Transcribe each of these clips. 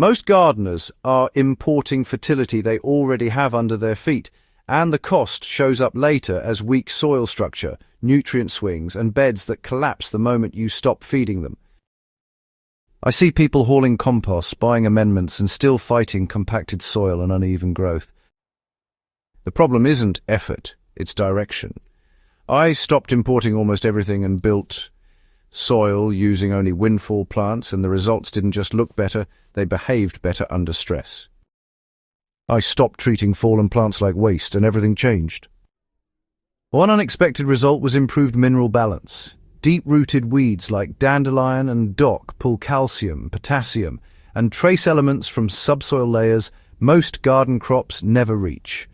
Most gardeners are importing fertility they already have under their feet, and the cost shows up later as weak soil structure, nutrient swings, and beds that collapse the moment you stop feeding them. I see people hauling compost, buying amendments, and still fighting compacted soil and uneven growth. The problem isn't effort, it's direction. I stopped importing almost everything and built soil using only Windfall plants, and the results didn't just look better, they behaved better under stress. I stopped treating fallen plants like waste, and everything changed. One unexpected result was improved mineral balance. Deep-rooted weeds like dandelion and dock pull calcium, potassium, and trace elements from subsoil layers most garden crops never reach.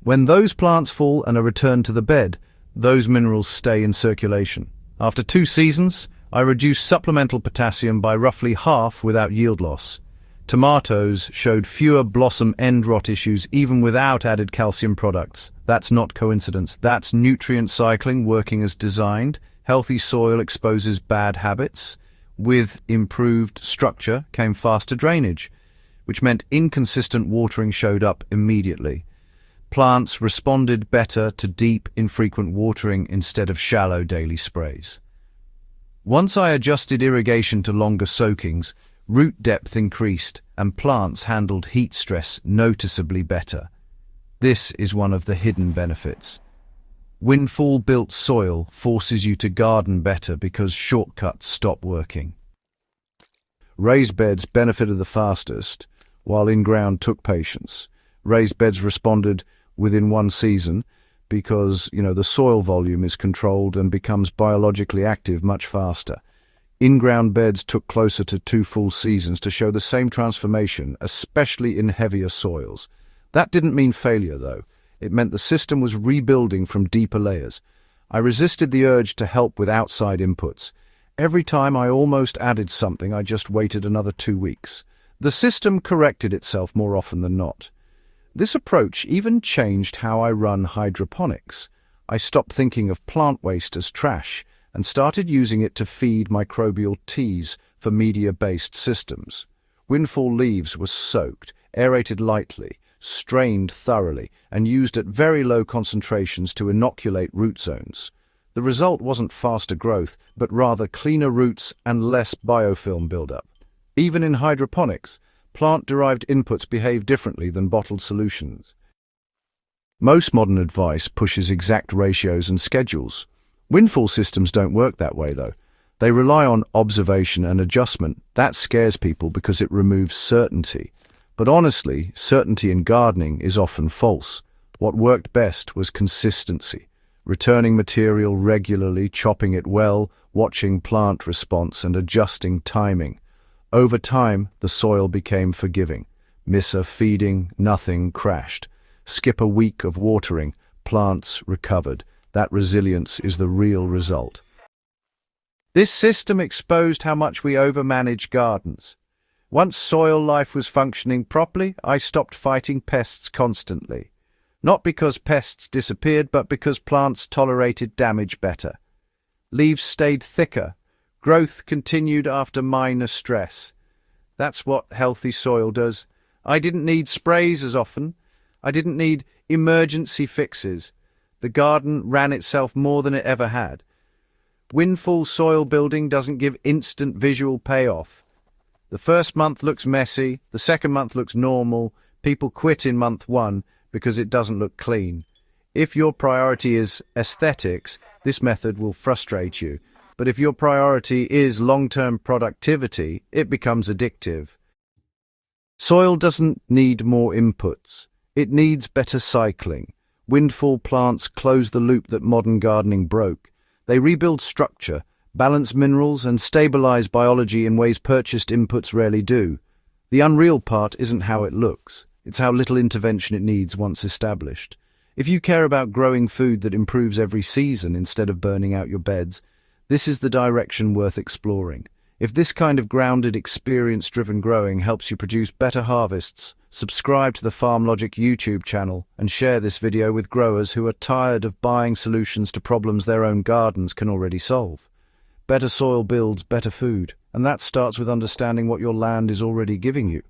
When those plants fall and are returned to the bed, those minerals stay in circulation. After 2 seasons, I reduced supplemental potassium by roughly half without yield loss. Tomatoes showed fewer blossom end rot issues even without added calcium products. That's not coincidence. That's nutrient cycling working as designed. Healthy soil exposes bad habits. With improved structure came faster drainage, which meant inconsistent watering showed up immediately. Plants responded better to deep, infrequent watering instead of shallow daily sprays. Once I adjusted irrigation to longer soakings, root depth increased and plants handled heat stress noticeably better. This is one of the hidden benefits. Windfall-built soil forces you to garden better because shortcuts stop working. Raised beds benefited the fastest, while in-ground took patience. Raised beds responded within 1 season because, the soil volume is controlled and becomes biologically active much faster. In-ground beds took closer to 2 full seasons to show the same transformation, especially in heavier soils. That didn't mean failure, though. It meant the system was rebuilding from deeper layers. I resisted the urge to help with outside inputs. Every time I almost added something, I just waited another 2 weeks. The system corrected itself more often than not. This approach even changed how I run hydroponics. I stopped thinking of plant waste as trash and started using it to feed microbial teas for media-based systems. Windfall leaves were soaked, aerated lightly, strained thoroughly, and used at very low concentrations to inoculate root zones. The result wasn't faster growth, but rather cleaner roots and less biofilm buildup. Even in hydroponics, plant-derived inputs behave differently than bottled solutions. Most modern advice pushes exact ratios and schedules. Windfall systems don't work that way, though. They rely on observation and adjustment. That scares people because it removes certainty. But honestly, certainty in gardening is often false. What worked best was consistency. Returning material regularly, chopping it well, watching plant response, and adjusting timing. Over time, the soil became forgiving. Miss a feeding, nothing crashed. Skip a week of watering, plants recovered. That resilience is the real result. This system exposed how much we overmanage gardens. Once soil life was functioning properly, I stopped fighting pests constantly. Not because pests disappeared, but because plants tolerated damage better. Leaves stayed thicker. Growth continued after minor stress. That's what healthy soil does. I didn't need sprays as often. I didn't need emergency fixes. The garden ran itself more than it ever had. Windfall soil building doesn't give instant visual payoff. The first month looks messy, the second month looks normal, people quit in month 1 because it doesn't look clean. If your priority is aesthetics, this method will frustrate you. But if your priority is long-term productivity, it becomes addictive. Soil doesn't need more inputs. It needs better cycling. Windfall plants close the loop that modern gardening broke. They rebuild structure, balance minerals, and stabilize biology in ways purchased inputs rarely do. The unreal part isn't how it looks. It's how little intervention it needs once established. If you care about growing food that improves every season instead of burning out your beds, this is the direction worth exploring. If this kind of grounded, experience-driven growing helps you produce better harvests, subscribe to the Farm Logic YouTube channel and share this video with growers who are tired of buying solutions to problems their own gardens can already solve. Better soil builds better food, and that starts with understanding what your land is already giving you.